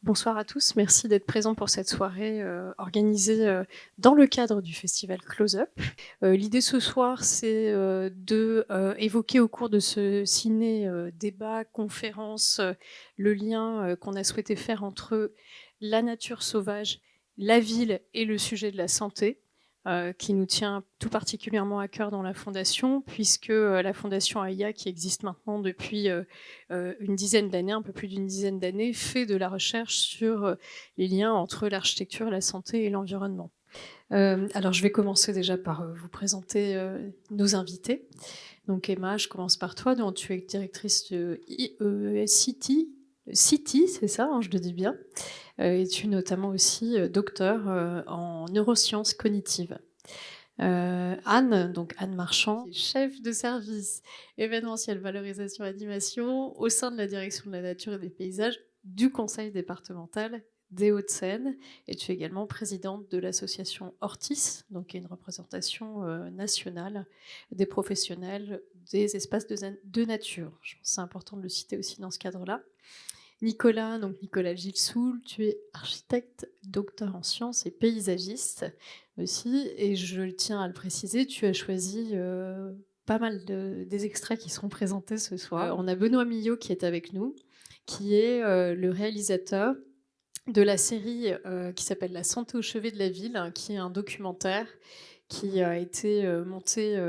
Bonsoir à tous, merci d'être présents pour cette soirée organisée dans le cadre du festival Close Up. L'idée ce soir, c'est de évoquer au cours de ce ciné-débat, conférence, le lien qu'on a souhaité faire entre la nature sauvage, la ville et le sujet de la santé, qui nous tient tout particulièrement à cœur dans la Fondation, puisque la Fondation AIA, qui existe maintenant depuis une dizaine d'années, un peu plus d'une dizaine d'années, fait de la recherche sur les liens entre l'architecture, la santé et l'environnement. Alors je vais commencer déjà par vous présenter nos invités. Donc Emma, je commence par toi, donc tu es directrice de City, City, c'est ça, hein, je le dis bien, et tu es notamment aussi docteur en neurosciences cognitives. Anne, donc Anne Marchand, chef de service événementiel, valorisation, animation au sein de la direction de la nature et des paysages du conseil départemental des Hauts-de-Seine. Et tu es également présidente de l'association Ortis, donc qui est une représentation nationale des professionnels des espaces de nature. Je pense que c'est important de le citer aussi dans ce cadre-là. Nicolas, donc Nicolas Gilsoul, tu es architecte, docteur en sciences et paysagiste aussi. Et je tiens à le préciser, tu as choisi pas mal des extraits qui seront présentés ce soir. On a Benoît Millot qui est avec nous, qui est le réalisateur de la série qui s'appelle La santé au chevet de la ville, hein, qui est un documentaire qui a été monté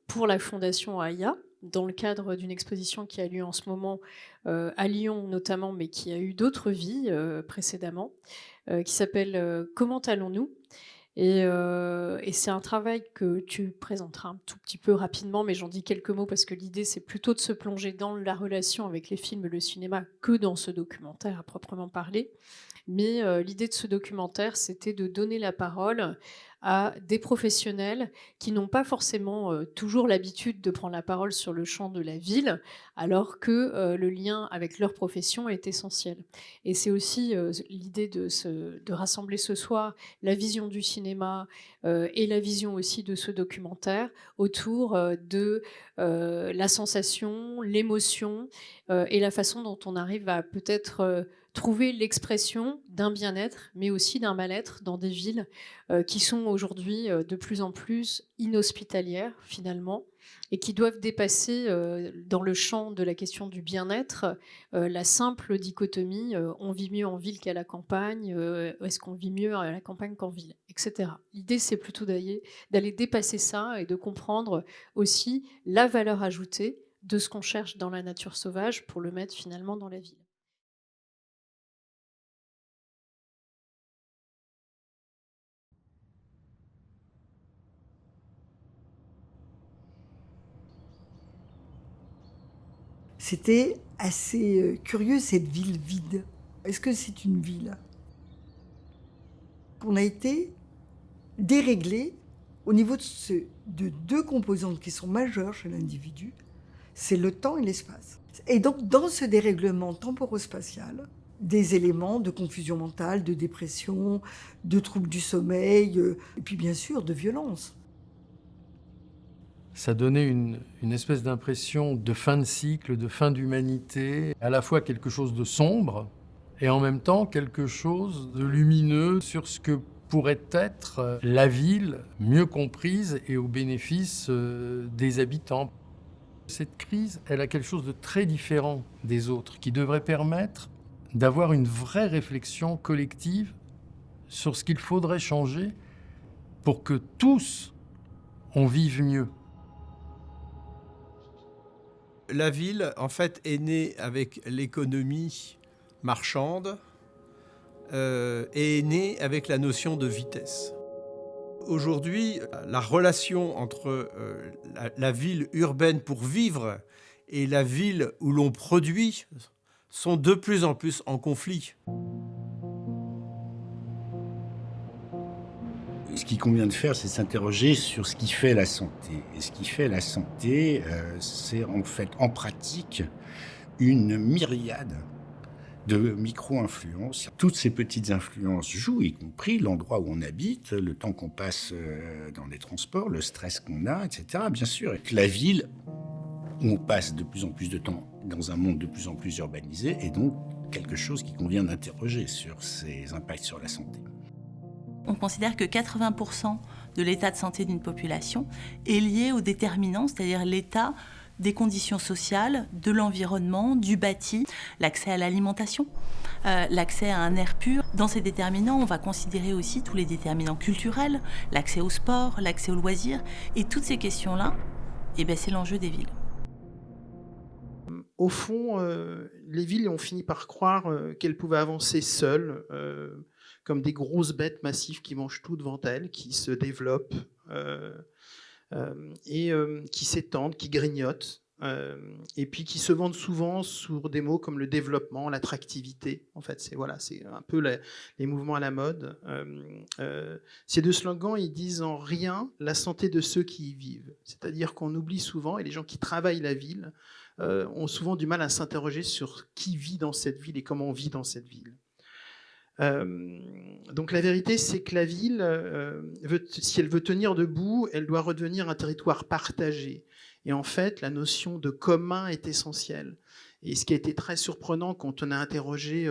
pour la Fondation AIA dans le cadre d'une exposition qui a lieu en ce moment à Lyon notamment, mais qui a eu d'autres vies précédemment, qui s'appelle Comment allons-nous ? Et c'est un travail que tu présenteras un tout petit peu rapidement, mais j'en dis quelques mots parce que l'idée, c'est plutôt de se plonger dans la relation avec les films et le cinéma que dans ce documentaire à proprement parler. Mais l'idée de ce documentaire, c'était de donner la parole à des professionnels qui n'ont pas forcément toujours l'habitude de prendre la parole sur le champ de la ville, alors que le lien avec leur profession est essentiel. Et c'est aussi l'idée de rassembler ce soir la vision du cinéma et la vision aussi de ce documentaire autour de la sensation, l'émotion et la façon dont on arrive à peut-être trouver l'expression d'un bien-être, mais aussi d'un mal-être dans des villes qui sont aujourd'hui de plus en plus inhospitalières finalement, et qui doivent dépasser dans le champ de la question du bien-être la simple dichotomie on vit mieux en ville qu'à la campagne, est-ce qu'on vit mieux à la campagne qu'en ville, etc. L'idée, c'est plutôt d'aller dépasser ça et de comprendre aussi la valeur ajoutée de ce qu'on cherche dans la nature sauvage pour le mettre finalement dans la ville. C'était assez curieux, cette ville vide. Est-ce que c'est une ville? On a été déréglé au niveau de deux composantes qui sont majeures chez l'individu, c'est le temps et l'espace. Et donc, dans ce dérèglement temporo-spatial, des éléments de confusion mentale, de dépression, de troubles du sommeil, et puis bien sûr de violence. Ça donnait une espèce d'impression de fin de cycle, de fin d'humanité, à la fois quelque chose de sombre et en même temps quelque chose de lumineux sur ce que pourrait être la ville mieux comprise et au bénéfice des habitants. Cette crise, elle a quelque chose de très différent des autres, qui devrait permettre d'avoir une vraie réflexion collective sur ce qu'il faudrait changer pour que tous, on vive mieux. La ville, en fait, est née avec l'économie marchande et est née avec la notion de vitesse. Aujourd'hui, la relation entre la ville urbaine pour vivre et la ville où l'on produit sont de plus en plus en conflit. Ce qu'il convient de faire, c'est s'interroger sur ce qui fait la santé. Et ce qui fait la santé, c'est en fait, en pratique, une myriade de micro-influences. Toutes ces petites influences jouent, y compris l'endroit où on habite, le temps qu'on passe dans les transports, le stress qu'on a, etc. Bien sûr, et que la ville, où on passe de plus en plus de temps dans un monde de plus en plus urbanisé, est donc quelque chose qu'il convient d'interroger sur ses impacts sur la santé. On considère que 80% de l'état de santé d'une population est lié aux déterminants, c'est-à-dire l'état des conditions sociales, de l'environnement, du bâti, l'accès à l'alimentation, l'accès à un air pur. Dans ces déterminants, on va considérer aussi tous les déterminants culturels, l'accès au sport, l'accès aux loisirs. Et toutes ces questions-là, c'est l'enjeu des villes. Au fond, les villes ont fini par croire qu'elles pouvaient avancer seules, comme des grosses bêtes massives qui mangent tout devant elles, qui se développent et qui s'étendent, qui grignotent, et puis qui se vendent souvent sur des mots comme le développement, l'attractivité. En fait, c'est un peu les mouvements à la mode. Ces deux slogans, ils disent en rien la santé de ceux qui y vivent. C'est-à-dire qu'on oublie souvent, et les gens qui travaillent la ville ont souvent du mal à s'interroger sur qui vit dans cette ville et comment on vit dans cette ville. Donc la vérité, c'est que la ville, si elle veut tenir debout, elle doit redevenir un territoire partagé. Et en fait, la notion de commun est essentielle. Et ce qui a été très surprenant quand on a interrogé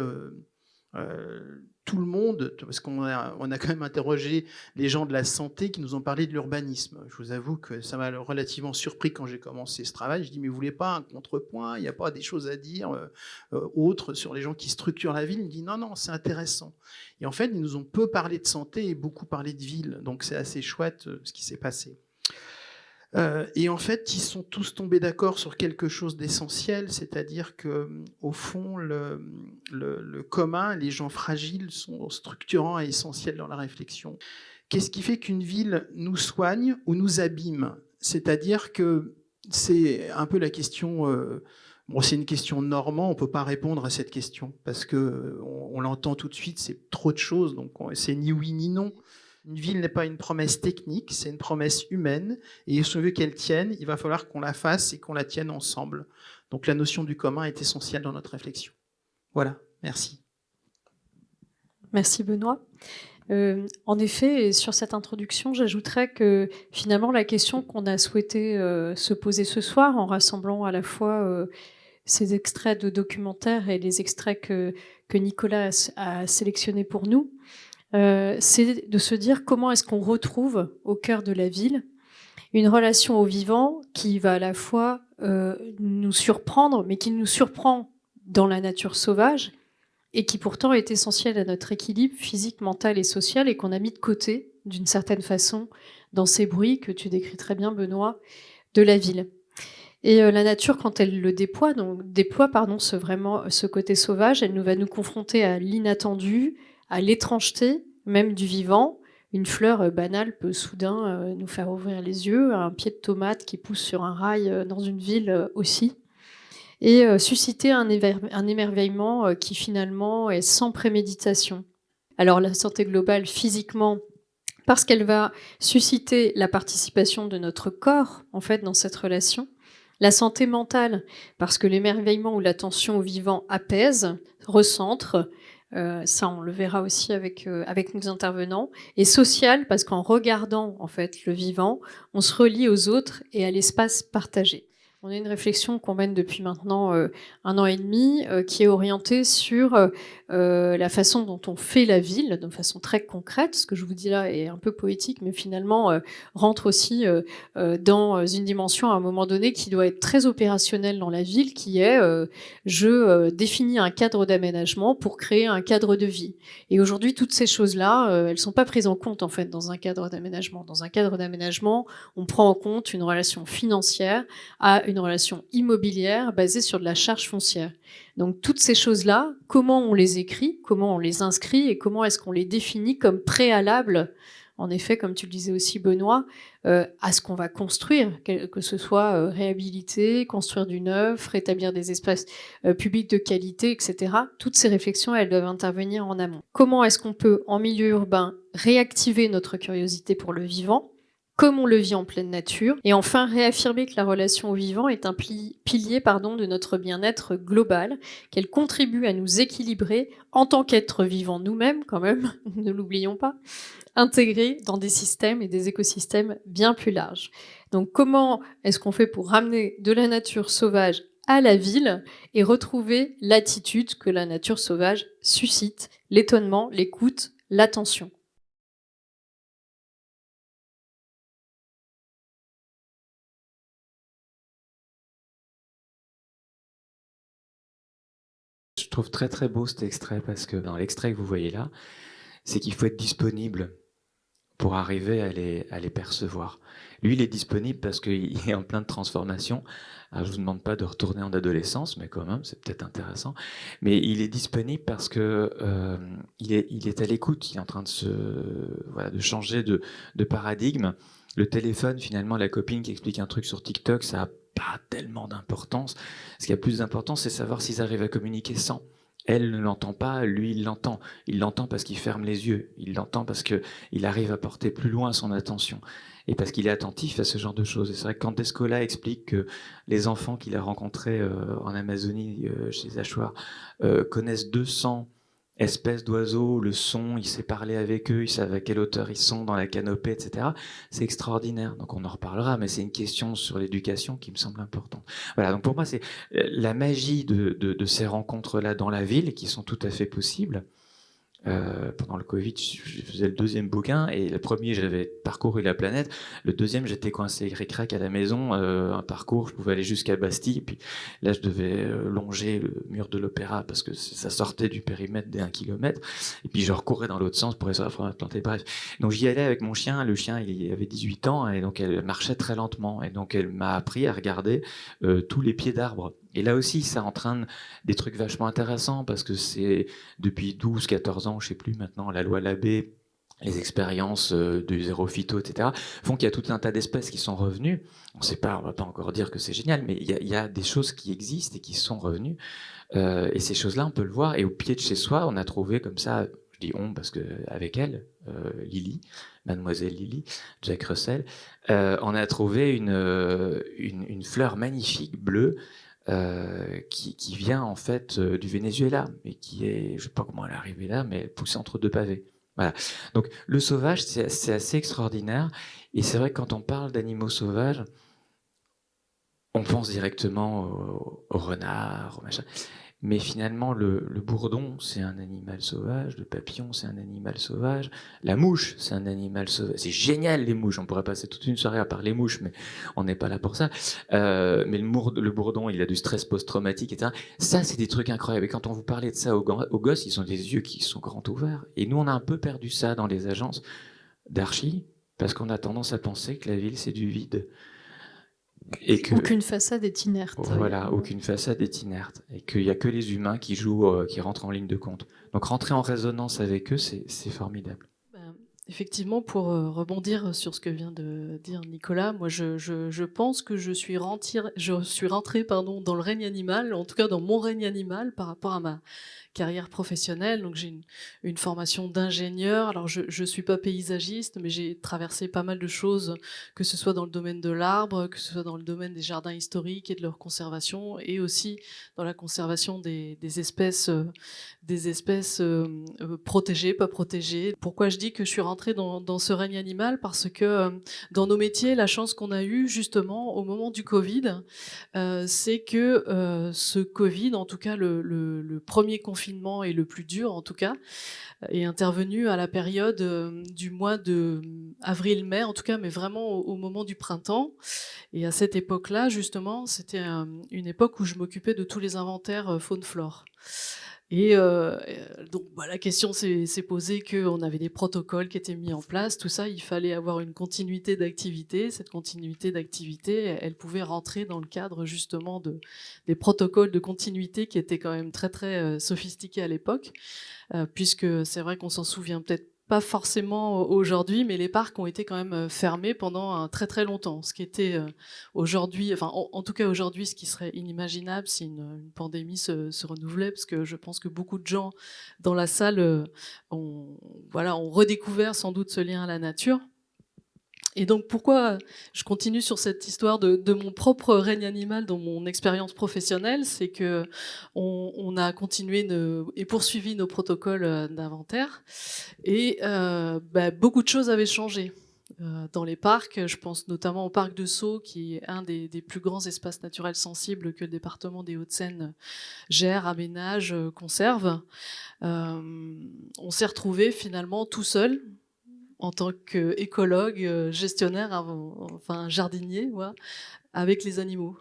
tout le monde, parce qu'on a quand même interrogé les gens de la santé qui nous ont parlé de l'urbanisme. Je vous avoue que ça m'a relativement surpris quand j'ai commencé ce travail. Je dis, mais vous voulez pas un contrepoint? Il n'y a pas des choses à dire autres sur les gens qui structurent la ville? Il me dit, non, c'est intéressant. Et en fait, ils nous ont peu parlé de santé et beaucoup parlé de ville. Donc c'est assez chouette ce qui s'est passé. Et en fait, ils sont tous tombés d'accord sur quelque chose d'essentiel, c'est-à-dire que, au fond, le commun, les gens fragiles sont structurants et essentiels dans la réflexion. Qu'est-ce qui fait qu'une ville nous soigne ou nous abîme? C'est-à-dire que c'est un peu la question. C'est une question normand, on ne peut pas répondre à cette question parce que on l'entend tout de suite, c'est trop de choses, donc c'est ni oui ni non. Une ville n'est pas une promesse technique, c'est une promesse humaine. Et si on veut qu'elle tienne, il va falloir qu'on la fasse et qu'on la tienne ensemble. Donc la notion du commun est essentielle dans notre réflexion. Voilà, merci. Merci Benoît. En effet, sur cette introduction, j'ajouterais que finalement la question qu'on a souhaité se poser ce soir, en rassemblant à la fois ces extraits de documentaires et les extraits que Nicolas a sélectionnés pour nous, c'est de se dire comment est-ce qu'on retrouve au cœur de la ville une relation au vivant qui va à la fois nous surprendre, mais qui nous surprend dans la nature sauvage et qui pourtant est essentielle à notre équilibre physique, mental et social et qu'on a mis de côté d'une certaine façon dans ces bruits que tu décris très bien, Benoît, de la ville. Et la nature, quand elle le déploie ce côté sauvage, elle va nous confronter à l'inattendu, à l'étrangeté même du vivant. Une fleur banale peut soudain nous faire ouvrir les yeux, un pied de tomate qui pousse sur un rail dans une ville aussi, et susciter un émerveillement qui finalement est sans préméditation. Alors la santé globale physiquement, parce qu'elle va susciter la participation de notre corps en fait dans cette relation. La santé mentale, parce que l'émerveillement ou l'attention au vivant apaise, recentre. Ça, on le verra aussi avec nos intervenants. Et social, parce qu'en regardant en fait le vivant, on se relie aux autres et à l'espace partagé. On a une réflexion qu'on mène depuis maintenant 1 an et demi, qui est orientée sur la façon dont on fait la ville, de façon très concrète. Ce que je vous dis là est un peu poétique, mais finalement rentre aussi dans une dimension à un moment donné qui doit être très opérationnelle dans la ville, qui est je définis un cadre d'aménagement pour créer un cadre de vie. Et aujourd'hui, toutes ces choses-là, elles sont pas prises en compte en fait dans un cadre d'aménagement. Dans un cadre d'aménagement, on prend en compte une relation financière à une relation immobilière basée sur de la charge foncière. Donc toutes ces choses-là, comment on les écrit, comment on les inscrit et comment est-ce qu'on les définit comme préalables, en effet, comme tu le disais aussi Benoît, à ce qu'on va construire, que ce soit réhabiliter, construire du neuf, rétablir des espaces publics de qualité, etc. Toutes ces réflexions, elles doivent intervenir en amont. Comment est-ce qu'on peut, en milieu urbain, réactiver notre curiosité pour le vivant, comme on le vit en pleine nature, et enfin réaffirmer que la relation au vivant est un pilier de notre bien-être global, qu'elle contribue à nous équilibrer en tant qu'êtres vivants nous-mêmes, quand même, ne l'oublions pas, intégrés dans des systèmes et des écosystèmes bien plus larges. Donc comment est-ce qu'on fait pour ramener de la nature sauvage à la ville et retrouver l'attitude que la nature sauvage suscite, l'étonnement, l'écoute, l'attention. Je trouve très très beau cet extrait parce que dans l'extrait que vous voyez là, c'est qu'il faut être disponible pour arriver à les percevoir. Lui, il est disponible parce qu'il est en plein de transformation. Alors, je vous demande pas de retourner en adolescence, mais quand même, c'est peut-être intéressant. Mais il est disponible parce que il est à l'écoute. Il est en train de changer de paradigme. Le téléphone, finalement, la copine qui explique un truc sur TikTok, ça a pas tellement d'importance. Ce qui a plus d'importance, c'est savoir s'ils arrivent à communiquer sans. Elle ne l'entend pas, lui il l'entend. Il l'entend parce qu'il ferme les yeux. Il l'entend parce qu'il arrive à porter plus loin son attention. Et parce qu'il est attentif à ce genre de choses. Et c'est vrai que quand Descola explique que les enfants qu'il a rencontrés en Amazonie, chez les Achuar, connaissent 200 espèces d'oiseaux, le son, il sait parler avec eux, il sait à quelle hauteur ils sont dans la canopée, etc. C'est extraordinaire. Donc on en reparlera, mais c'est une question sur l'éducation qui me semble importante. Voilà, donc pour moi, c'est la magie de ces rencontres-là dans la ville, qui sont tout à fait possibles. Pendant le Covid, je faisais le 2e bouquin, et le premier, j'avais parcouru la planète. Le 2e, j'étais coincé ric-rac à la maison, un parcours, je pouvais aller jusqu'à Bastille, et puis là, je devais longer le mur de l'Opéra, parce que ça sortait du périmètre des 1 kilomètre, et puis je recourais dans l'autre sens pour essayer de planter. Bref. Donc j'y allais avec mon chien, le chien, il avait 18 ans, et donc elle marchait très lentement, et donc elle m'a appris à regarder tous les pieds d'arbres. Et là aussi, ça entraîne des trucs vachement intéressants, parce que c'est depuis 12, 14 ans, je sais plus maintenant, la loi Labbé, les expériences du zéro phyto, etc., font qu'il y a tout un tas d'espèces qui sont revenues. On sait pas, on va pas encore dire que c'est génial, mais il y a des choses qui existent et qui sont revenues. Et ces choses-là, on peut le voir. Et au pied de chez soi, on a trouvé comme ça, je dis on parce que avec elle, Lily, mademoiselle Lily, Jack Russell, on a trouvé une fleur magnifique bleue, qui vient en fait du Venezuela, et qui est, je sais pas comment elle est arrivée là, mais elle poussait entre 2 pavés. Voilà. Donc le sauvage, c'est assez extraordinaire, et c'est vrai que quand on parle d'animaux sauvages, on pense directement au renard, au machin. Mais finalement, le bourdon, c'est un animal sauvage, le papillon, c'est un animal sauvage, la mouche, c'est un animal sauvage. C'est génial, les mouches, on pourrait passer toute une soirée à parler les mouches, mais on n'est pas là pour ça. Mais le bourdon, il a du stress post-traumatique, etc. Ça, c'est des trucs incroyables. Et quand on vous parlait de ça aux gosses, ils ont des yeux qui sont grands ouverts. Et nous, on a un peu perdu ça dans les agences d'archi, parce qu'on a tendance à penser que la ville, c'est du vide. Et aucune façade est inerte. Voilà, aucune façade est inerte. Et qu'il n'y a que les humains qui jouent, qui rentrent en ligne de compte. Donc rentrer en résonance avec eux, c'est formidable. Effectivement, pour rebondir sur ce que vient de dire Nicolas, moi je pense que je suis rentrée dans le règne animal, en tout cas dans mon règne animal par rapport à ma carrière professionnelle. Donc j'ai une formation d'ingénieur. Alors je suis pas paysagiste, mais j'ai traversé pas mal de choses, que ce soit dans le domaine de l'arbre, que ce soit dans le domaine des jardins historiques et de leur conservation, et aussi dans la conservation des espèces protégées, pas protégées. Pourquoi je dis que je suis rentrée dans ce règne animal? Parce que dans nos métiers, la chance qu'on a eue justement au moment du Covid, c'est que ce Covid, en tout cas le premier confinement et le plus dur en tout cas, est intervenu à la période du mois de avril-mai en tout cas, mais vraiment au moment du printemps. Et à cette époque-là, justement, c'était une époque où je m'occupais de tous les inventaires faune-flore. Et donc la question s'est posée qu'on avait des protocoles qui étaient mis en place, tout ça, il fallait avoir une continuité d'activité. Cette continuité d'activité, elle pouvait rentrer dans le cadre justement des protocoles de continuité qui étaient quand même très très sophistiqués à l'époque, puisque c'est vrai qu'on s'en souvient peut-être pas forcément aujourd'hui, mais les parcs ont été quand même fermés pendant très très longtemps. Ce qui était aujourd'hui, enfin en tout cas aujourd'hui, ce qui serait inimaginable si une pandémie se renouvelait, parce que je pense que beaucoup de gens dans la salle ont redécouvert sans doute ce lien à la nature. Et donc pourquoi je continue sur cette histoire de mon propre règne animal dans mon expérience professionnelle, c'est que on a continué et poursuivi nos protocoles d'inventaire, et beaucoup de choses avaient changé. dans les parcs. Je pense notamment au parc de Sceaux, qui est un des plus grands espaces naturels sensibles que le département des Hauts-de-Seine gère, aménage, conserve. On s'est retrouvé finalement tout seul en tant qu'écologue, gestionnaire, enfin jardinier, voilà, avec les animaux.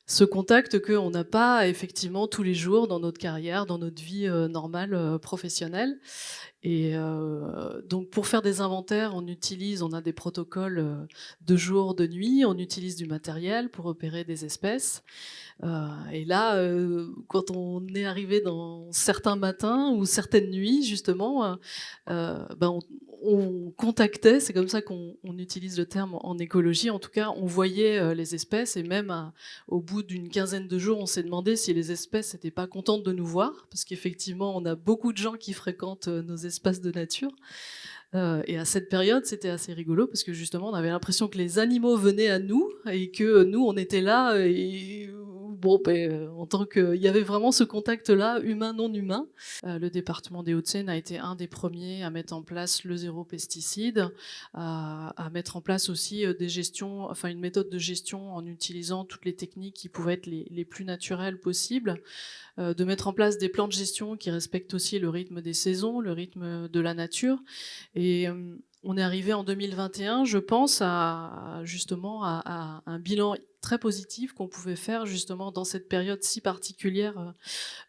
Ce contact qu'on n'a pas effectivement tous les jours dans notre carrière, dans notre vie normale professionnelle. Et donc pour faire des inventaires, on a des protocoles de jour, de nuit, on utilise du matériel pour repérer des espèces. Et là, quand on est arrivé dans certains matins ou certaines nuits, justement, on contactait, c'est comme ça qu'on utilise le terme en écologie, en tout cas, on voyait les espèces, et même au bout d'une quinzaine de jours, on s'est demandé si les espèces n'étaient pas contentes de nous voir, parce qu'effectivement, on a beaucoup de gens qui fréquentent nos espaces de nature. Et à cette période, c'était assez rigolo parce que justement, on avait l'impression que les animaux venaient à nous et que nous, on était là. Et bon, en tant que, il y avait vraiment ce contact-là, humain non humain. Le département des Hauts-de-Seine a été un des premiers à mettre en place le zéro pesticide, à mettre en place aussi une méthode de gestion en utilisant toutes les techniques qui pouvaient être les plus naturelles possibles. De mettre en place des plans de gestion qui respectent aussi le rythme des saisons, le rythme de la nature. Et on est arrivé en 2021, je pense, justement à un bilan très positif qu'on pouvait faire justement dans cette période si particulière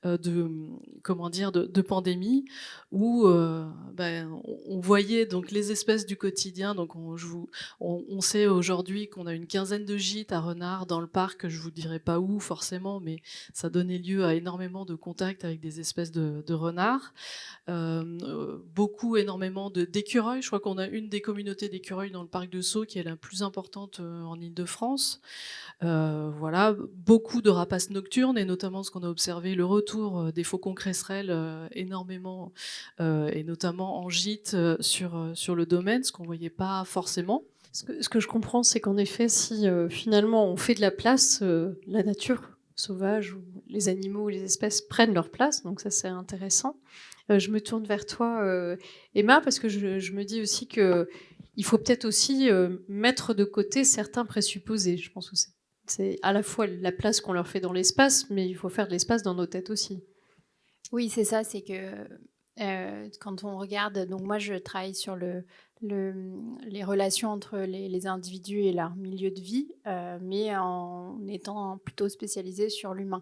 de pandémie, où on voyait donc les espèces du quotidien. Donc on sait aujourd'hui qu'on a une quinzaine de gîtes à renards dans le parc. Je vous dirai pas où forcément, mais ça donnait lieu à énormément de contacts avec des espèces de renards. Énormément d'écureuils. Je crois qu'on a une des communautés d'écureuils dans le parc de Sceaux qui est la plus importante en Île-de-France. Voilà, beaucoup de rapaces nocturnes, et notamment ce qu'on a observé, le retour des faucons cresserelles énormément, et notamment en gîte sur le domaine, ce qu'on voyait pas forcément. Ce que je comprends, c'est qu'en effet, si finalement on fait de la place, la nature sauvage ou les animaux ou les espèces prennent leur place, donc ça c'est intéressant. Je me tourne vers toi, Emma, parce que je me dis aussi que il faut peut-être aussi mettre de côté certains présupposés. Je pense que c'est à la fois la place qu'on leur fait dans l'espace, mais il faut faire de l'espace dans nos têtes aussi. Oui, c'est ça, c'est que quand on regarde, donc moi je travaille sur les relations entre les individus et leur milieu de vie, mais en étant plutôt spécialisée sur l'humain.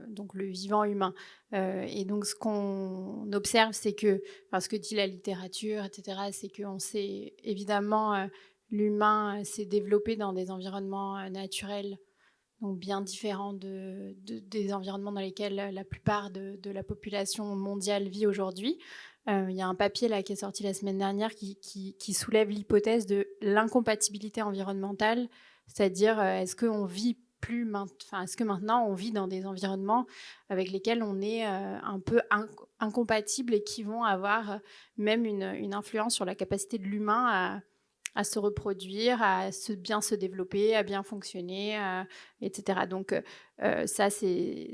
Donc le vivant humain. Et donc ce qu'on observe, c'est que, parce que dit la littérature, etc., c'est qu'on sait évidemment l'humain s'est développé dans des environnements naturels, donc bien différents des environnements dans lesquels la plupart de la population mondiale vit aujourd'hui. Il y a un papier là qui est sorti la semaine dernière qui soulève l'hypothèse de l'incompatibilité environnementale, c'est-à-dire est-ce que maintenant on vit dans des environnements avec lesquels on est un peu incompatible et qui vont avoir même une influence sur la capacité de l'humain à se reproduire, bien se développer, à bien fonctionner, etc. Donc ça, c'est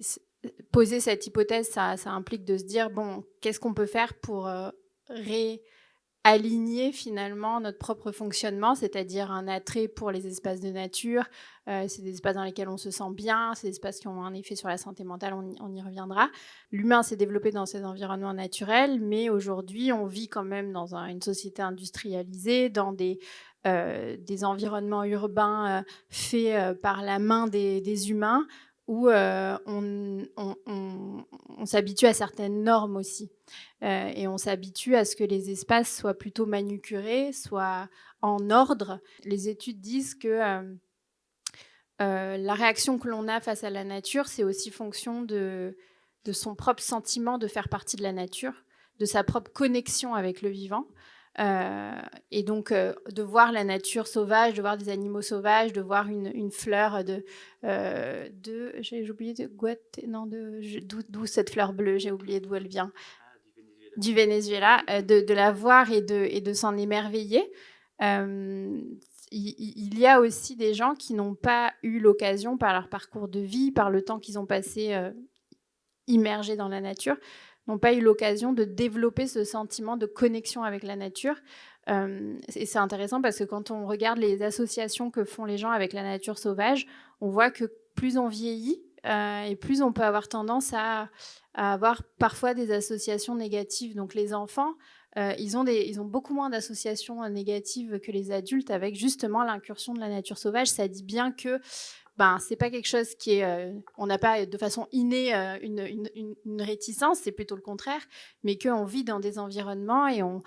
poser cette hypothèse, ça implique de se dire, bon, qu'est-ce qu'on peut faire pour réaligner finalement notre propre fonctionnement, c'est-à-dire un attrait pour les espaces de nature. C'est des espaces dans lesquels on se sent bien, c'est des espaces qui ont un effet sur la santé mentale, on y reviendra. L'humain s'est développé dans ces environnements naturels, mais aujourd'hui, on vit quand même dans une société industrialisée, dans des environnements urbains faits par la main des humains, où on s'habitue à certaines normes aussi. Et on s'habitue à ce que les espaces soient plutôt manucurés, soient en ordre. Les études disent que la réaction que l'on a face à la nature, c'est aussi fonction de son propre sentiment de faire partie de la nature, de sa propre connexion avec le vivant. Et donc de voir la nature sauvage, de voir des animaux sauvages, de voir une fleur j'ai oublié d'où cette fleur bleue, j'ai oublié d'où elle vient. Du Venezuela, de la voir et de s'en émerveiller. Il y a aussi des gens qui n'ont pas eu l'occasion, par leur parcours de vie, par le temps qu'ils ont passé immergés dans la nature, n'ont pas eu l'occasion de développer ce sentiment de connexion avec la nature. Et c'est intéressant parce que quand on regarde les associations que font les gens avec la nature sauvage, on voit que plus on vieillit et plus on peut avoir tendance à avoir parfois des associations négatives. Donc les enfants, ils ont beaucoup moins d'associations négatives que les adultes avec justement l'incursion de la nature sauvage. Ça dit bien que c'est pas quelque chose qui est... on n'a pas de façon innée une réticence, c'est plutôt le contraire, mais qu'on vit dans des environnements et on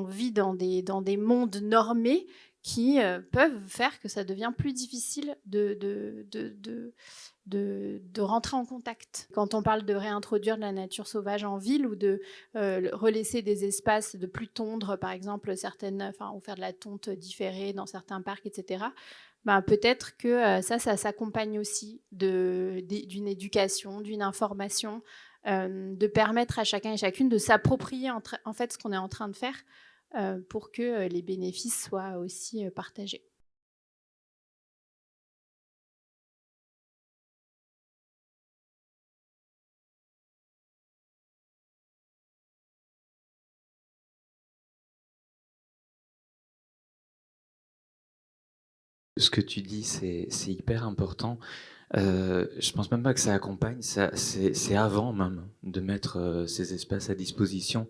vit dans des mondes normés qui peuvent faire que ça devient plus difficile de rentrer en contact. Quand on parle de réintroduire de la nature sauvage en ville ou de relaisser des espaces de plus tondre, par exemple, ou faire de la tonte différée dans certains parcs, etc., peut-être que ça s'accompagne aussi d'une éducation, d'une information, de permettre à chacun et chacune de s'approprier en fait ce qu'on est en train de faire pour que les bénéfices soient aussi partagés. Ce que tu dis, c'est hyper important. Je pense même pas que ça accompagne, c'est avant même de mettre ces espaces à disposition.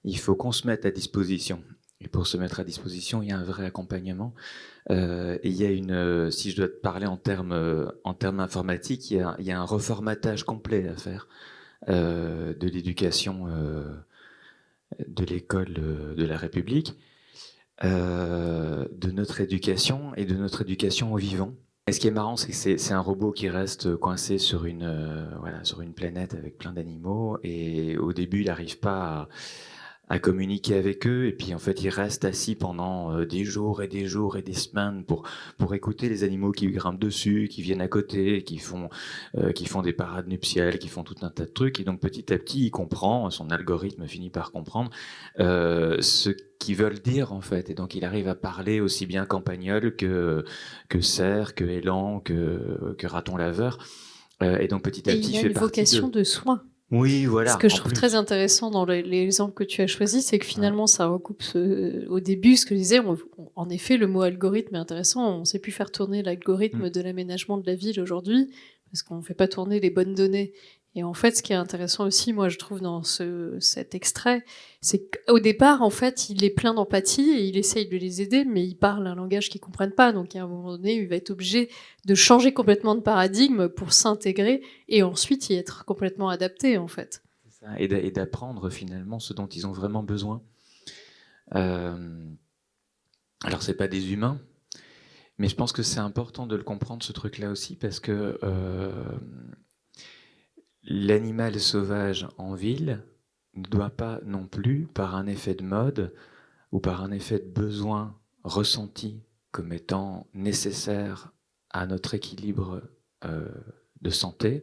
Il faut qu'on se mette à disposition. Et pour se mettre à disposition, il y a un vrai accompagnement. Et il y a si je dois te parler en termes informatiques, il y a un reformatage complet à faire de l'éducation de l'école de la République. De notre éducation et de notre éducation au vivant. Et ce qui est marrant, c'est que c'est un robot qui reste coincé sur une planète avec plein d'animaux, et au début, il n'arrive pas à communiquer avec eux, et puis en fait, il reste assis pendant des jours et des jours et des semaines pour écouter les animaux qui grimpent dessus, qui viennent à côté, qui font des parades nuptiales, qui font tout un tas de trucs, et donc petit à petit, il comprend, son algorithme finit par comprendre ce qu'ils veulent dire en fait, et donc il arrive à parler aussi bien campagnol que cerf, que élan, que raton laveur, et donc petit à petit, il a une vocation de soin. Oui, voilà. Ce que je trouve très intéressant dans l'exemple que tu as choisi, c'est que finalement, ça recoupe au début ce que je disais. En effet, le mot algorithme est intéressant. On ne sait plus faire tourner l'algorithme de l'aménagement de la ville aujourd'hui parce qu'on ne fait pas tourner les bonnes données. Et en fait, ce qui est intéressant aussi, moi, je trouve, dans cet extrait, c'est qu'au départ, en fait, il est plein d'empathie et il essaye de les aider, mais il parle un langage qu'ils comprennent pas. Donc, à un moment donné, il va être obligé de changer complètement de paradigme pour s'intégrer et ensuite y être complètement adapté, en fait. C'est ça, et d'apprendre finalement ce dont ils ont vraiment besoin. Alors, c'est pas des humains, mais je pense que c'est important de le comprendre, ce truc-là aussi, parce que l'animal sauvage en ville ne doit pas non plus, par un effet de mode ou par un effet de besoin ressenti comme étant nécessaire à notre équilibre de santé,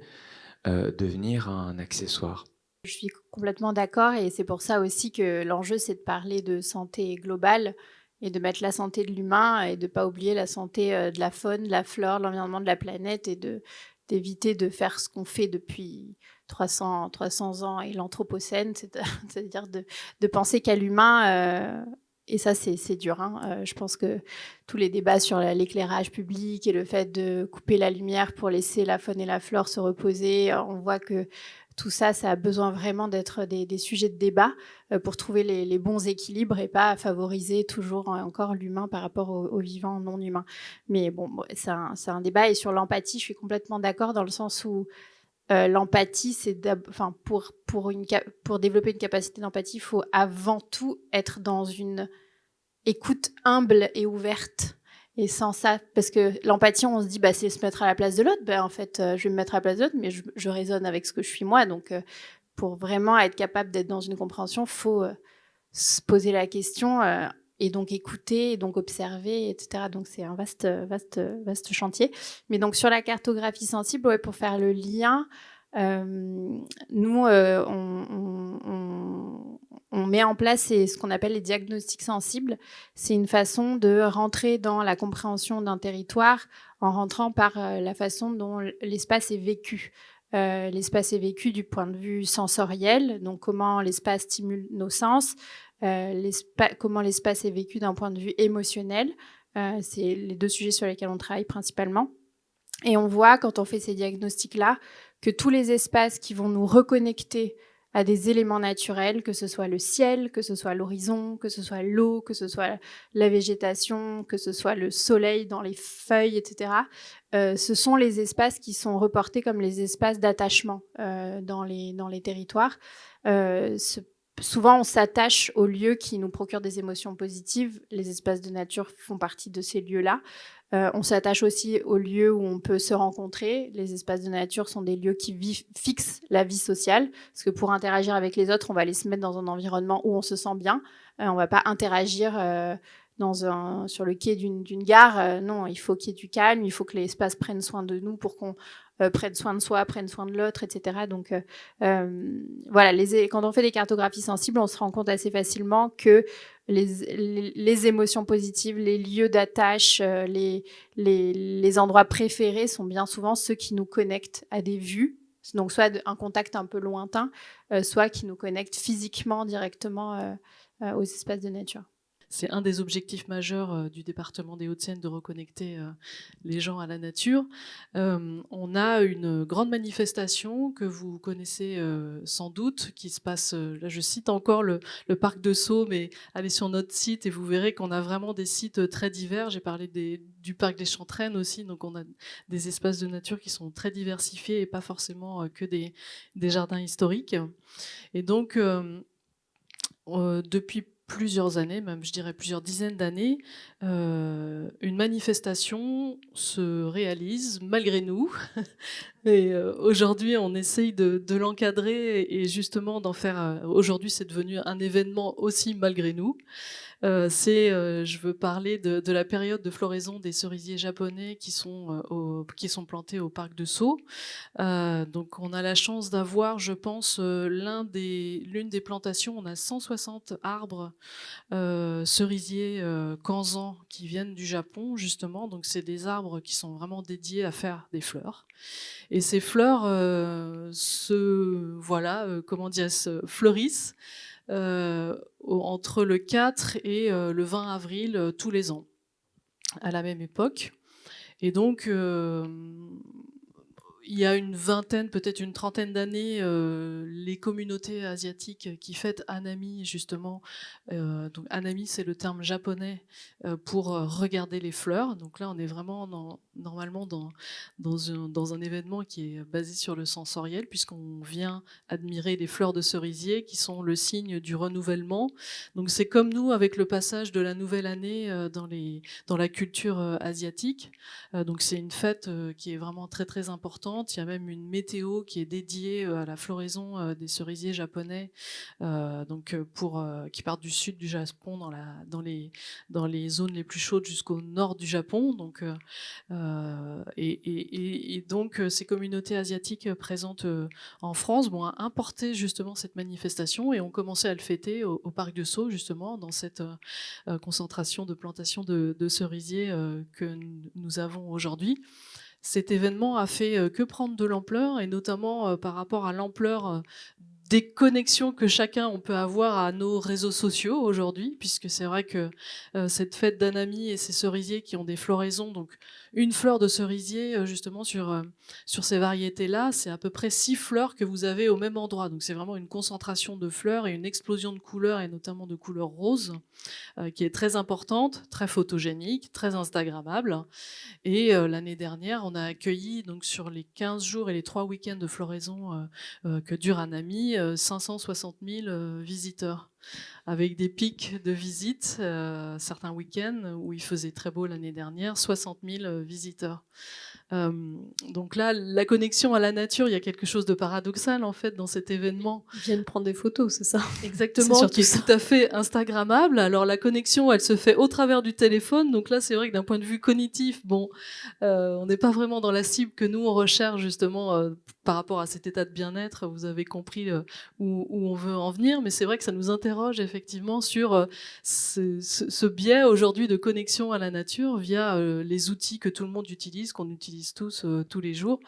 devenir un accessoire. Je suis complètement d'accord, et c'est pour ça aussi que l'enjeu, c'est de parler de santé globale et de mettre la santé de l'humain et de ne pas oublier la santé de la faune, de la flore, de l'environnement de la planète, et d'éviter de faire ce qu'on fait depuis 300 ans et l'anthropocène, c'est-à-dire de penser qu'à l'humain, et ça c'est dur. Je pense que tous les débats sur l'éclairage public et le fait de couper la lumière pour laisser la faune et la flore se reposer, on voit que tout ça, ça a besoin vraiment d'être des sujets de débat pour trouver les bons équilibres et pas favoriser toujours encore l'humain par rapport au vivant non humain. Mais bon, c'est un débat. Et sur l'empathie, je suis complètement d'accord dans le sens où l'empathie, pour développer une capacité d'empathie, il faut avant tout être dans une écoute humble et ouverte. Et sans ça, parce que l'empathie, on se dit, c'est se mettre à la place de l'autre. En fait, je vais me mettre à la place de l'autre, mais je raisonne avec ce que je suis moi. Donc, pour vraiment être capable d'être dans une compréhension, il faut se poser la question et donc écouter, et donc observer, etc. Donc, c'est un vaste chantier. Mais donc, sur la cartographie sensible, pour faire le lien, nous, on met en place ce qu'on appelle les diagnostics sensibles. C'est une façon de rentrer dans la compréhension d'un territoire en rentrant par la façon dont l'espace est vécu. L'espace est vécu du point de vue sensoriel, donc comment l'espace stimule nos sens, comment l'espace est vécu d'un point de vue émotionnel. C'est les 2 sujets sur lesquels on travaille principalement. Et on voit, quand on fait ces diagnostics-là, que tous les espaces qui vont nous reconnecter à des éléments naturels, que ce soit le ciel, que ce soit l'horizon, que ce soit l'eau, que ce soit la végétation, que ce soit le soleil dans les feuilles, etc. Ce sont les espaces qui sont reportés comme les espaces d'attachement dans les territoires. Souvent, on s'attache aux lieux qui nous procurent des émotions positives. Les espaces de nature font partie de ces lieux-là. On s'attache aussi aux lieux où on peut se rencontrer. Les espaces de nature sont des lieux qui fixent la vie sociale, parce que pour interagir avec les autres, on va aller se mettre dans un environnement où on se sent bien. On ne va pas interagir sur le quai d'une gare. Non, il faut qu'il y ait du calme, il faut que l'espace prenne soin de nous pour qu'on prenne soin de soi, prenne soin de l'autre, etc. Donc voilà, quand on fait des cartographies sensibles, on se rend compte assez facilement que les émotions positives, les lieux d'attache, les endroits préférés sont bien souvent ceux qui nous connectent à des vues, donc soit un contact un peu lointain, soit qui nous connectent physiquement directement aux espaces de nature. C'est un des objectifs majeurs du département des Hauts-de-Seine de reconnecter les gens à la nature. On a une grande manifestation que vous connaissez sans doute, qui se passe, là je cite encore le parc de Sceaux, mais allez sur notre site et vous verrez qu'on a vraiment des sites très divers. J'ai parlé du parc des Chantraines aussi, donc on a des espaces de nature qui sont très diversifiés et pas forcément que des jardins historiques. Et donc, depuis plusieurs années, même je dirais plusieurs dizaines d'années, une manifestation se réalise malgré nous. Et aujourd'hui, on essaye de l'encadrer et justement d'en faire... aujourd'hui, c'est devenu un événement aussi malgré nous. Je veux parler de la période de floraison des cerisiers japonais qui sont plantés au parc de Sceaux. Donc on a la chance d'avoir, je pense, l'une des plantations, on a 160 arbres cerisiers Kanzan qui viennent du Japon justement. Donc c'est des arbres qui sont vraiment dédiés à faire des fleurs. Et ces fleurs fleurissent entre le 4 et le 20 avril tous les ans, à la même époque. Et donc, il y a une vingtaine, peut-être une trentaine d'années, les communautés asiatiques qui fêtent Hanami, justement. Donc Hanami, c'est le terme japonais pour regarder les fleurs. Donc là, on est vraiment normalement dans un événement qui est basé sur le sensoriel, puisqu'on vient admirer les fleurs de cerisier, qui sont le signe du renouvellement. Donc c'est comme nous, avec le passage de la nouvelle année dans la culture asiatique. Donc c'est une fête qui est vraiment très très importante. Il y a même une météo qui est dédiée à la floraison des cerisiers japonais, qui partent du sud du Japon dans les zones les plus chaudes jusqu'au nord du Japon. Donc, donc ces communautés asiatiques présentes en France vont importer justement cette manifestation et ont commencé à le fêter au parc de Sceaux, justement, dans cette concentration de plantations de cerisiers que nous avons aujourd'hui. Cet événement a fait que prendre de l'ampleur, et notamment par rapport à l'ampleur des connexions que chacun on peut avoir à nos réseaux sociaux aujourd'hui, puisque c'est vrai que cette fête d'Hanami et ces cerisiers qui ont des floraisons, donc une fleur de cerisier justement sur ces variétés-là, c'est à peu près 6 fleurs que vous avez au même endroit. Donc c'est vraiment une concentration de fleurs et une explosion de couleurs, et notamment de couleurs roses, qui est très importante, très photogénique, très instagrammable. Et l'année dernière, on a accueilli donc sur les 15 jours et les 3 week-ends de floraison que dure Hanami, 560 000 visiteurs, avec des pics de visites, certains week-ends où il faisait très beau l'année dernière, 60 000 visiteurs. Donc là, la connexion à la nature, il y a quelque chose de paradoxal en fait dans cet événement. Ils viennent prendre des photos, c'est ça? Exactement, qui est tout à fait instagrammable. Alors la connexion, elle se fait au travers du téléphone. Donc là, c'est vrai que d'un point de vue cognitif, on n'est pas vraiment dans la cible que nous on recherche justement par rapport à cet état de bien-être. Vous avez compris où on veut en venir, mais c'est vrai que ça nous interroge effectivement sur ce biais aujourd'hui de connexion à la nature via les outils que tout le monde utilise, qu'on utilise tous les jours.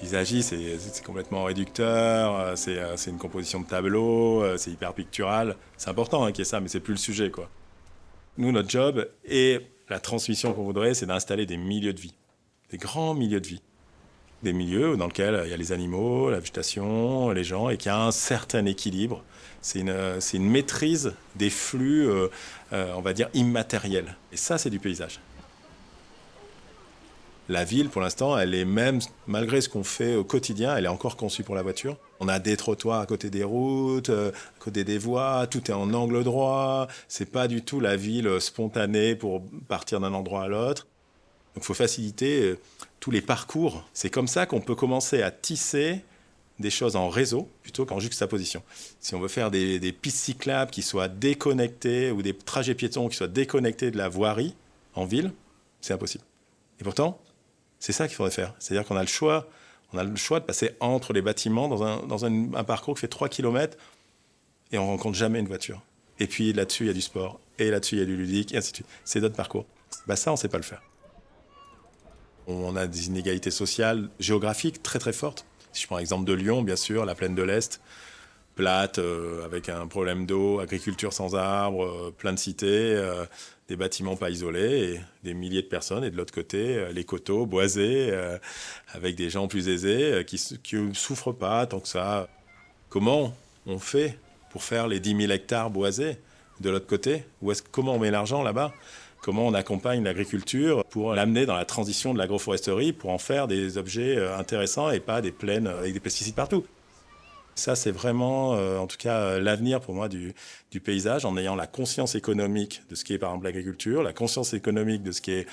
paysagiste, c'est complètement réducteur, c'est une composition de tableau, c'est hyper pictural. C'est important qu'il y ait ça, mais c'est plus le sujet, quoi. Nous, notre job et la transmission qu'on voudrait, c'est d'installer des milieux de vie, des grands milieux de vie. Des milieux dans lesquels il y a les animaux, la végétation, les gens, et qu'il y a un certain équilibre. C'est une maîtrise des flux, on va dire, immatériels. Et ça, c'est du paysage. La ville, pour l'instant, elle est même, malgré ce qu'on fait au quotidien, elle est encore conçue pour la voiture. On a des trottoirs à côté des routes, à côté des voies, tout est en angle droit. C'est pas du tout la ville spontanée pour partir d'un endroit à l'autre. Donc il faut faciliter tous les parcours. C'est comme ça qu'on peut commencer à tisser des choses en réseau plutôt qu'en juxtaposition. Si on veut faire des pistes cyclables qui soient déconnectées ou des trajets piétons qui soient déconnectés de la voirie en ville, c'est impossible. Et pourtant, c'est ça qu'il faudrait faire. C'est-à-dire qu'on a le choix de passer entre les bâtiments dans un parcours qui fait 3 km et on ne rencontre jamais une voiture. Et puis là-dessus, il y a du sport, et là-dessus, il y a du ludique, et ainsi de suite. C'est d'autres parcours. Ça, on ne sait pas le faire. On a des inégalités sociales, géographiques très très fortes. Si je prends l'exemple de Lyon, bien sûr, la plaine de l'Est, plate, avec un problème d'eau, agriculture sans arbres, plein de cités, des bâtiments pas isolés, et des milliers de personnes. Et de l'autre côté, les coteaux boisés, avec des gens plus aisés qui ne souffrent pas tant que ça. Comment on fait pour faire les 10 000 hectares boisés de l'autre côté? Comment on met l'argent là-bas? Comment on accompagne l'agriculture pour l'amener dans la transition de l'agroforesterie pour en faire des objets intéressants et pas des plaines avec des pesticides partout. Ça, c'est vraiment, en tout cas, l'avenir pour moi du paysage, en ayant la conscience économique de ce qui est, par exemple, l'agriculture, la conscience économique de ce qui est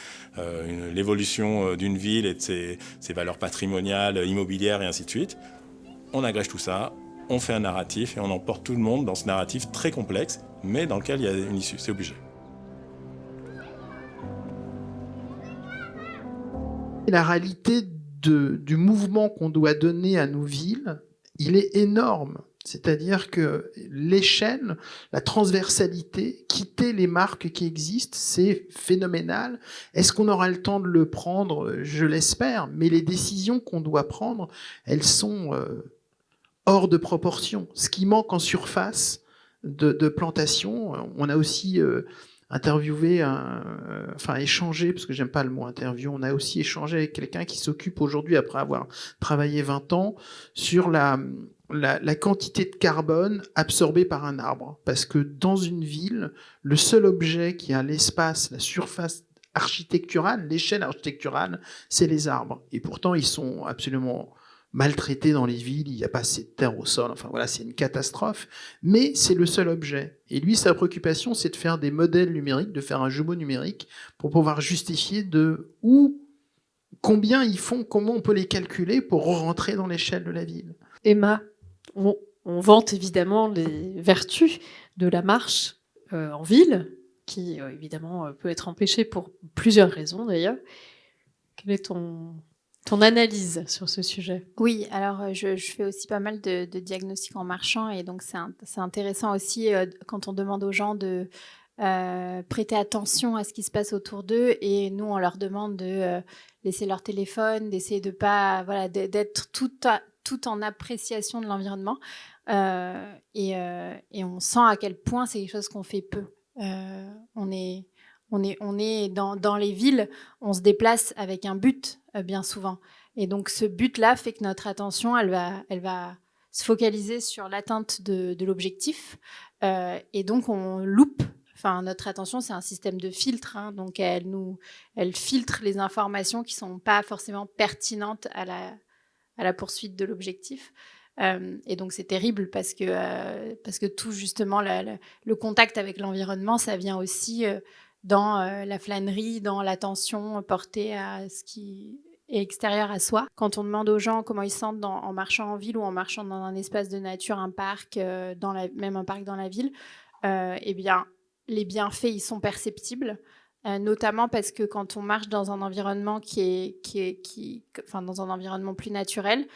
l'évolution d'une ville et de ses valeurs patrimoniales, immobilières et ainsi de suite. On agrège tout ça, on fait un narratif et on emporte tout le monde dans ce narratif très complexe, mais dans lequel il y a une issue, c'est obligé. La réalité du mouvement qu'on doit donner à nos villes, il est énorme. C'est-à-dire que l'échelle, la transversalité, quitter les marques qui existent, c'est phénoménal. Est-ce qu'on aura le temps de le prendre? Je l'espère, mais les décisions qu'on doit prendre, elles sont hors de proportion. Ce qui manque en surface de plantation, on a aussi interviewé, échangé, parce que j'aime pas le mot interview, on a aussi échangé avec quelqu'un qui s'occupe aujourd'hui, après avoir travaillé 20 ans, sur la quantité de carbone absorbée par un arbre. Parce que dans une ville, le seul objet qui a l'espace, la surface architecturale, l'échelle architecturale, c'est les arbres. Et pourtant, ils sont absolument maltraités dans les villes, il n'y a pas assez de terre au sol, enfin voilà, c'est une catastrophe, mais c'est le seul objet. Et lui, sa préoccupation, c'est de faire des modèles numériques, de faire un jumeau numérique pour pouvoir justifier de où, combien ils font, comment on peut les calculer pour rentrer dans l'échelle de la ville. Emma, on vante évidemment les vertus de la marche en ville, qui évidemment peut être empêchée pour plusieurs raisons d'ailleurs. Quelle est ton analyse sur ce sujet? Oui, alors je fais aussi pas mal de diagnostics en marchant et donc c'est intéressant aussi quand on demande aux gens de prêter attention à ce qui se passe autour d'eux et nous on leur demande de laisser leur téléphone, d'essayer de pas d'être tout en appréciation de l'environnement et on sent à quel point c'est quelque chose qu'on fait peu. On est dans les villes, on se déplace avec un but bien souvent. Et donc ce but-là fait que notre attention, elle va se focaliser sur l'atteinte de l'objectif. Et donc on loupe. Enfin, notre attention, c'est un système de filtre. Hein, donc elle filtre les informations qui ne sont pas forcément pertinentes à la poursuite de l'objectif. Et donc c'est terrible parce que tout justement le contact avec l'environnement, ça vient aussi dans la flânerie, dans l'attention portée à ce qui est extérieur à soi. Quand on demande aux gens comment ils se sentent en marchant en ville ou en marchant dans un espace de nature, un parc, même un parc dans la ville, eh bien, les bienfaits, ils sont perceptibles, notamment parce que quand on marche dans un environnement dans un environnement plus naturel,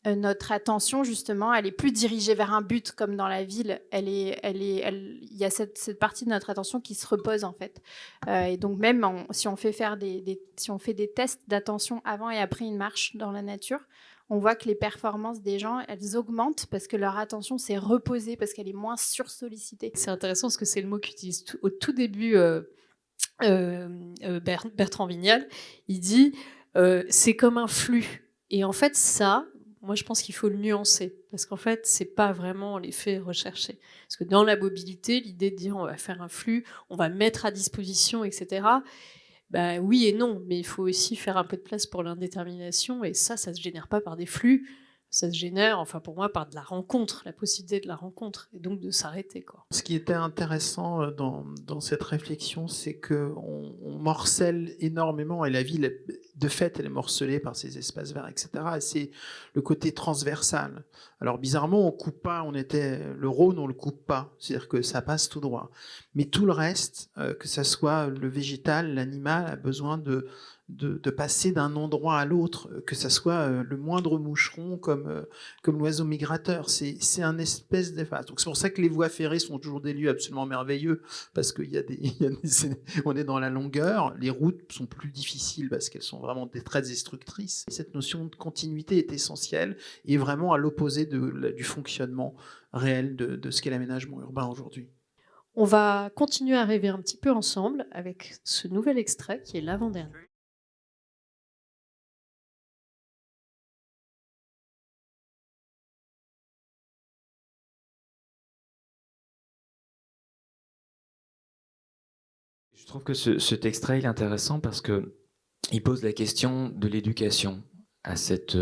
notre attention, justement, elle est plus dirigée vers un but, comme dans la ville. Il y a cette partie de notre attention qui se repose, en fait. Et donc, même si on fait des tests d'attention avant et après une marche dans la nature, on voit que les performances des gens, elles augmentent parce que leur attention s'est reposée, parce qu'elle est moins sursollicitée. C'est intéressant parce que c'est le mot qu'utilise au tout début Bertrand Vignal. Il dit c'est comme un flux. Et en fait, ça, moi, je pense qu'il faut le nuancer parce qu'en fait, c'est pas vraiment l'effet recherché. Parce que dans la mobilité, l'idée de dire on va faire un flux, on va mettre à disposition, etc. Ben, oui et non, mais il faut aussi faire un peu de place pour l'indétermination et ça se génère pas par des flux. Ça se génère, enfin pour moi, par de la rencontre, la possibilité de la rencontre, et donc de s'arrêter, quoi. Ce qui était intéressant dans cette réflexion, c'est qu'on morcelle énormément, et la ville, de fait, elle est morcelée par ces espaces verts, etc. Et c'est le côté transversal. Alors bizarrement, on coupe pas, le Rhône, on le coupe pas, c'est-à-dire que ça passe tout droit. Mais tout le reste, que ça soit le végétal, l'animal, a besoin de passer d'un endroit à l'autre, que ça soit le moindre moucheron comme l'oiseau migrateur. C'est un espèce d'efface. Donc c'est pour ça que les voies ferrées sont toujours des lieux absolument merveilleux, parce on est dans la longueur. Les routes sont plus difficiles parce qu'elles sont vraiment très destructrices. Et cette notion de continuité est essentielle et vraiment à l'opposé du fonctionnement réel de ce qu'est l'aménagement urbain aujourd'hui. On va continuer à rêver un petit peu ensemble avec ce nouvel extrait qui est l'avant-dernier. Je trouve que cet extrait il est intéressant parce que il pose la question de l'éducation à cette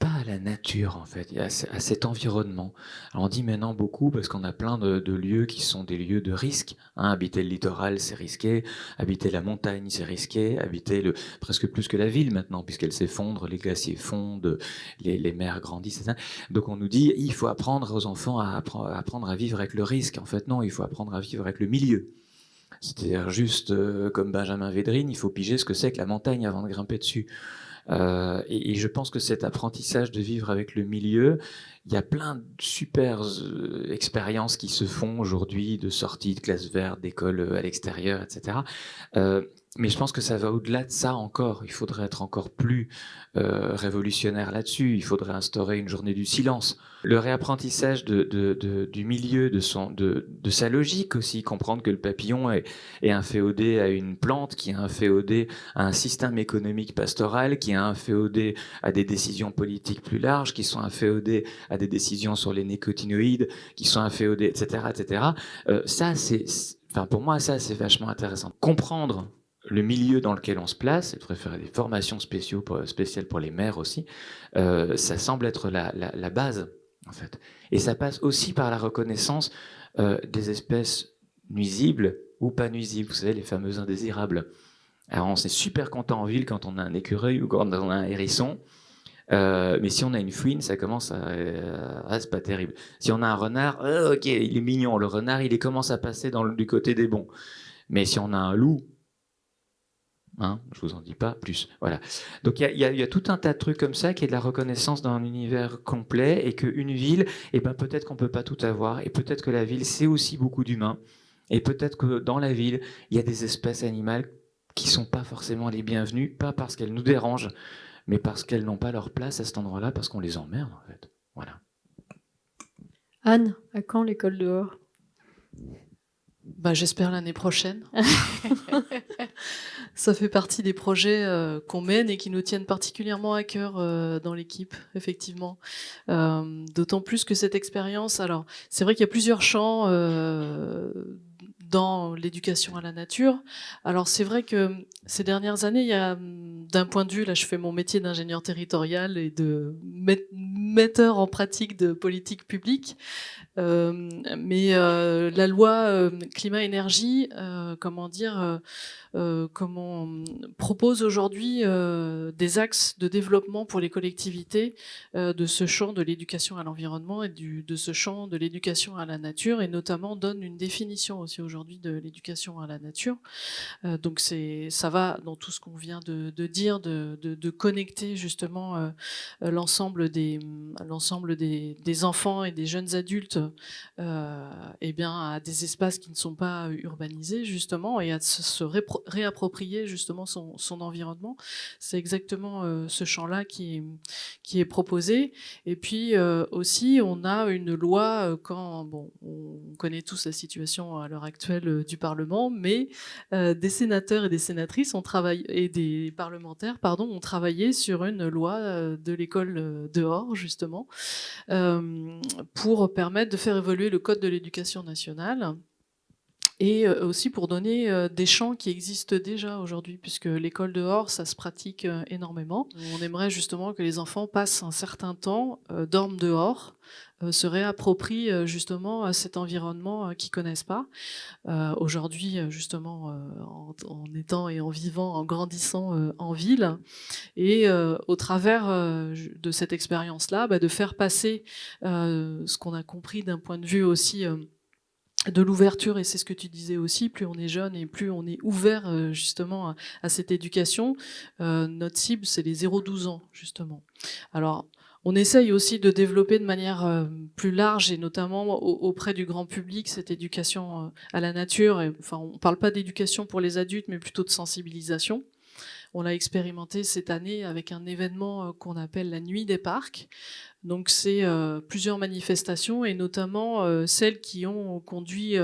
pas à la nature en fait, à cet environnement. Alors on dit maintenant beaucoup parce qu'on a plein de lieux qui sont des lieux de risque. Hein, habiter le littoral c'est risqué, habiter la montagne c'est risqué, habiter presque plus que la ville maintenant puisqu'elle s'effondre, les glaciers fondent, les mers grandissent. Etc. Donc on nous dit il faut apprendre aux enfants à apprendre à vivre avec le risque. En fait non, il faut apprendre à vivre avec le milieu. C'est-à-dire juste comme Benjamin Védrine, il faut piger ce que c'est que la montagne avant de grimper dessus. Et je pense que cet apprentissage de vivre avec le milieu, il y a plein de super expériences qui se font aujourd'hui, de sorties de classes vertes, d'écoles à l'extérieur, etc. Mais je pense que ça va au-delà de ça encore. Il faudrait être encore plus révolutionnaire là-dessus. Il faudrait instaurer une journée du silence. Le réapprentissage du milieu, de sa logique aussi. Comprendre que le papillon est inféodé à une plante, qui est inféodé à un système économique pastoral, qui est inféodé à des décisions politiques plus larges, qui sont inféodées à des décisions sur les nécotinoïdes, qui sont inféodées, etc., etc. Pour moi, ça, c'est vachement intéressant. Comprendre le milieu dans lequel on se place, et de faire des formations spéciales pour les maires aussi, ça semble être la base, en fait. Et ça passe aussi par la reconnaissance des espèces nuisibles ou pas nuisibles, vous savez, les fameux indésirables. Alors on est super content en ville quand on a un écureuil ou quand on a un hérisson, mais si on a une fouine, ça commence c'est pas terrible. Si on a un renard, ok, il est mignon, le renard, il commence à passer du côté des bons. Mais si on a un loup, je vous en dis pas plus. Voilà. Donc il y a tout un tas de trucs comme ça qui est de la reconnaissance d'un univers complet et qu'une ville, peut-être qu'on peut pas tout avoir et peut-être que la ville c'est aussi beaucoup d'humains et peut-être que dans la ville il y a des espèces animales qui sont pas forcément les bienvenues, pas parce qu'elles nous dérangent, mais parce qu'elles n'ont pas leur place à cet endroit-là, parce qu'on les emmerde en fait. Voilà. Anne, à quand l'école dehors ? J'espère l'année prochaine. Ça fait partie des projets qu'on mène et qui nous tiennent particulièrement à cœur dans l'équipe, effectivement. D'autant plus que cette expérience, alors c'est vrai qu'il y a plusieurs champs dans l'éducation à la nature. Alors c'est vrai que ces dernières années, il y a, d'un point de vue, là je fais mon métier d'ingénieur territorial et de metteur en pratique de politique publique, mais la loi climat-énergie, propose aujourd'hui des axes de développement pour les collectivités de ce champ de l'éducation à l'environnement et de ce champ de l'éducation à la nature, et notamment donne une définition aussi aujourd'hui de l'éducation à la nature. Donc ça va dans tout ce qu'on vient de dire, de connecter justement l'ensemble des enfants et des jeunes adultes eh bien, à des espaces qui ne sont pas urbanisés, justement, et à se réapproprier justement son environnement. C'est exactement ce champ-là qui est proposé. Et puis aussi, on a une loi, bon, on connaît tous la situation à l'heure actuelle du Parlement, mais des sénateurs et des sénatrices et des parlementaires, pardon, ont travaillé sur une loi de l'école dehors, justement, pour permettre de faire évoluer le code de l'éducation nationale et aussi pour donner des champs qui existent déjà aujourd'hui, puisque l'école dehors, ça se pratique énormément. On aimerait justement que les enfants passent un certain temps, dorment dehors, se réapproprient justement cet environnement qu'ils connaissent pas. Aujourd'hui, justement, en étant et en vivant, en grandissant en ville, et au travers de cette expérience-là, de faire passer ce qu'on a compris d'un point de vue aussi de l'ouverture, et c'est ce que tu disais aussi, plus on est jeune et plus on est ouvert justement à cette éducation. Notre cible, c'est les 0-12 ans, justement. Alors, on essaye aussi de développer de manière plus large et notamment auprès du grand public cette éducation à la nature. Enfin, on ne parle pas d'éducation pour les adultes, mais plutôt de sensibilisation. On l'a expérimenté cette année avec un événement qu'on appelle la Nuit des parcs. Donc c'est plusieurs manifestations et notamment celles qui ont conduit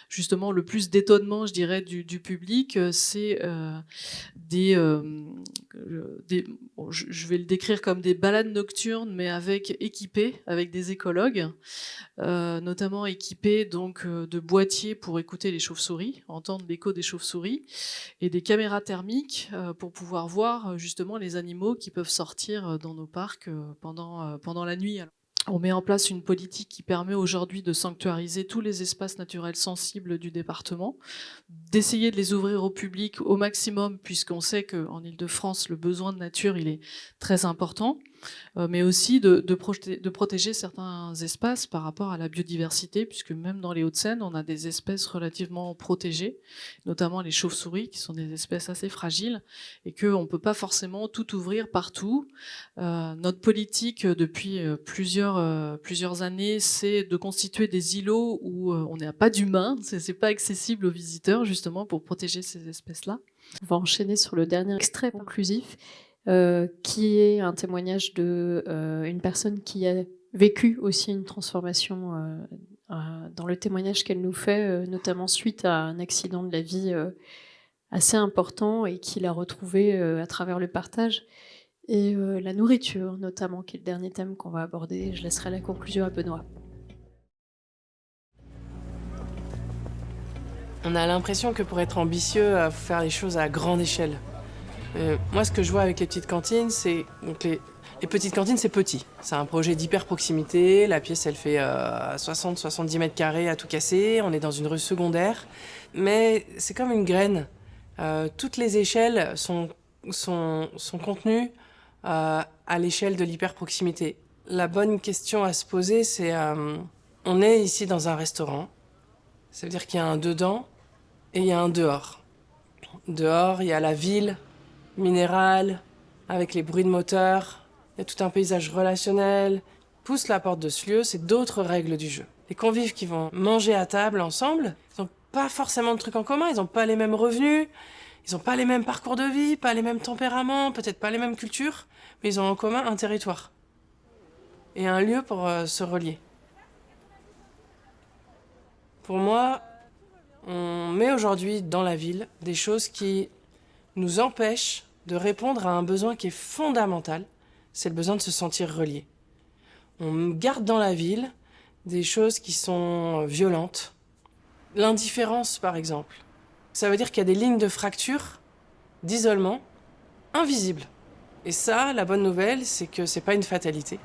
justement le plus d'étonnement, je dirais, du public. C'est je vais le décrire comme des balades nocturnes, mais équipées avec des écologues, notamment équipés donc de boîtiers pour écouter les chauves-souris, entendre l'écho des chauves-souris, et des caméras thermiques pour pouvoir voir justement les animaux qui peuvent sortir dans nos parcs pendant la nuit. On met en place une politique qui permet aujourd'hui de sanctuariser tous les espaces naturels sensibles du département, d'essayer de les ouvrir au public au maximum, puisqu'on sait qu'en Île-de-France, le besoin de nature, il est très important, mais aussi de protéger certains espaces par rapport à la biodiversité, puisque même dans les Hauts-de-Seine, on a des espèces relativement protégées, notamment les chauves-souris, qui sont des espèces assez fragiles, et qu'on ne peut pas forcément tout ouvrir partout. Notre politique, depuis plusieurs années, c'est de constituer des îlots où on n'a pas d'humains, c'est pas accessible aux visiteurs, justement, pour protéger ces espèces-là. On va enchaîner sur le dernier extrait conclusif, qui est un témoignage de une personne qui a vécu aussi une transformation dans le témoignage qu'elle nous fait, notamment suite à un accident de la vie assez important et qu'il a retrouvé à travers le partage. Et la nourriture, notamment, qui est le dernier thème qu'on va aborder. Je laisserai la conclusion à Benoît. On a l'impression que pour être ambitieux, il faut faire les choses à grande échelle. Moi, ce que je vois avec les petites cantines, c'est... Donc les petites cantines, c'est petit. C'est un projet d'hyper proximité. La pièce, elle fait 60-70 mètres carrés à tout casser. On est dans une rue secondaire. Mais c'est comme une graine. Toutes les échelles sont contenues à l'échelle de l'hyper proximité. La bonne question à se poser, c'est... on est ici dans un restaurant. Ça veut dire qu'il y a un dedans et il y a un dehors. Dehors, il y a la ville minérale, avec les bruits de moteur. Il y a tout un paysage relationnel. Pousse la porte de ce lieu, c'est d'autres règles du jeu. Les convives qui vont manger à table ensemble, ils n'ont pas forcément de trucs en commun, ils n'ont pas les mêmes revenus, ils n'ont pas les mêmes parcours de vie, pas les mêmes tempéraments, peut-être pas les mêmes cultures, mais ils ont en commun un territoire et un lieu pour se relier. Pour moi, on met aujourd'hui dans la ville des choses qui nous empêchent de répondre à un besoin qui est fondamental, c'est le besoin de se sentir relié. On garde dans la ville des choses qui sont violentes. L'indifférence, par exemple. Ça veut dire qu'il y a des lignes de fracture, d'isolement, invisibles. Et ça, la bonne nouvelle, c'est que c'est pas une fatalité.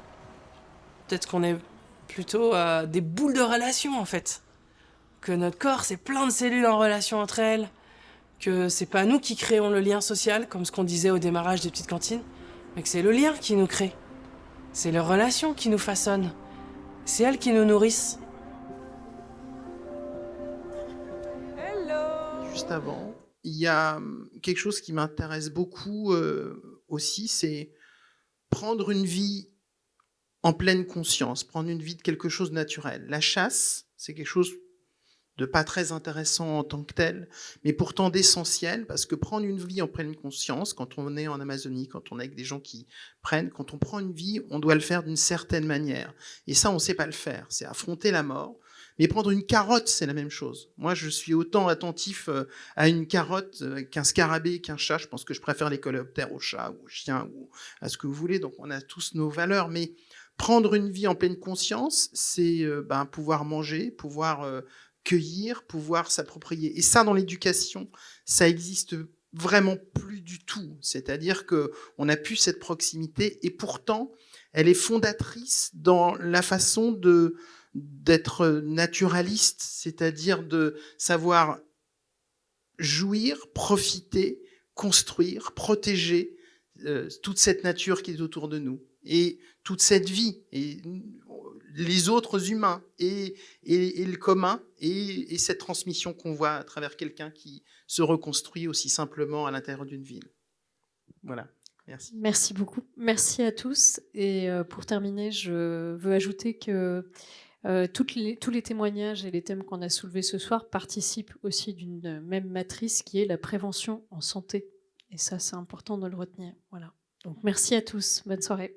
Peut-être qu'on est plutôt des boules de relation, en fait. Que notre corps, c'est plein de cellules en relation entre elles. Que c'est pas nous qui créons le lien social, comme ce qu'on disait au démarrage des petites cantines, mais que c'est le lien qui nous crée. C'est les relations qui nous façonnent. C'est elles qui nous nourrissent. Juste avant, il y a quelque chose qui m'intéresse beaucoup aussi, c'est prendre une vie en pleine conscience, prendre une vie de quelque chose de naturel. La chasse, c'est quelque chose de pas très intéressant en tant que tel, mais pourtant d'essentiel, parce que prendre une vie en pleine conscience, quand on est en Amazonie, quand on est avec des gens qui prennent, quand on prend une vie, on doit le faire d'une certaine manière. Et ça, on ne sait pas le faire, c'est affronter la mort. Mais prendre une carotte, c'est la même chose. Moi, je suis autant attentif à une carotte qu'un scarabée, qu'un chat. Je pense que je préfère les coléoptères aux chats ou aux chiens ou à ce que vous voulez. Donc, on a tous nos valeurs. Mais prendre une vie en pleine conscience, c'est pouvoir manger, pouvoir cueillir, pouvoir s'approprier. Et ça, dans l'éducation, ça existe vraiment plus du tout. C'est-à-dire qu'on n'a plus cette proximité et pourtant, elle est fondatrice dans la façon d'être naturaliste, c'est-à-dire de savoir jouir, profiter, construire, protéger toute cette nature qui est autour de nous et toute cette vie et les autres humains et le commun et cette transmission qu'on voit à travers quelqu'un qui se reconstruit aussi simplement à l'intérieur d'une ville. Voilà. Merci. Merci beaucoup. Merci à tous. Et pour terminer, je veux ajouter que tous les témoignages et les thèmes qu'on a soulevés ce soir participent aussi d'une même matrice qui est la prévention en santé. Et ça, c'est important de le retenir. Voilà. Donc, merci à tous. Bonne soirée.